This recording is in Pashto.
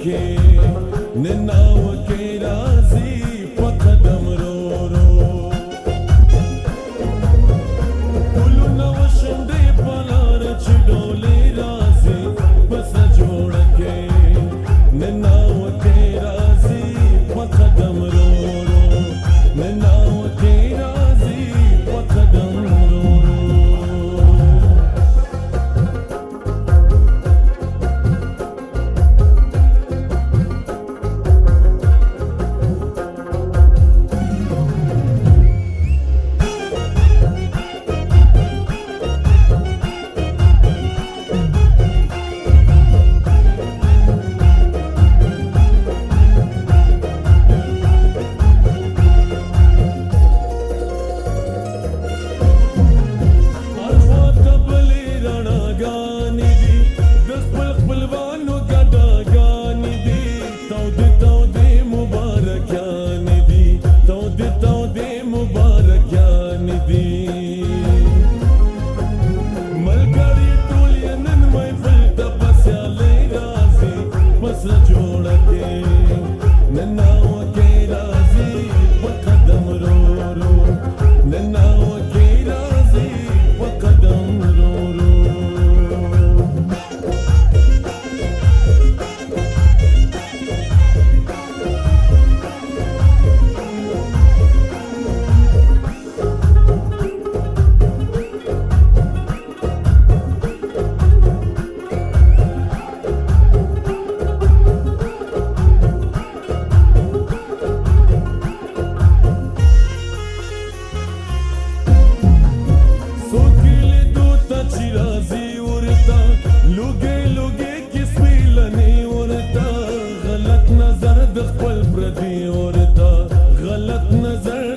کې نناو کې راځي په قدم رو رو ګلونه وشندې په لار چې ډولې راځي بس جوړ کې نناو کې راځي په قدم رو رو نناو کې راځي په قدم رو رو غلط نظر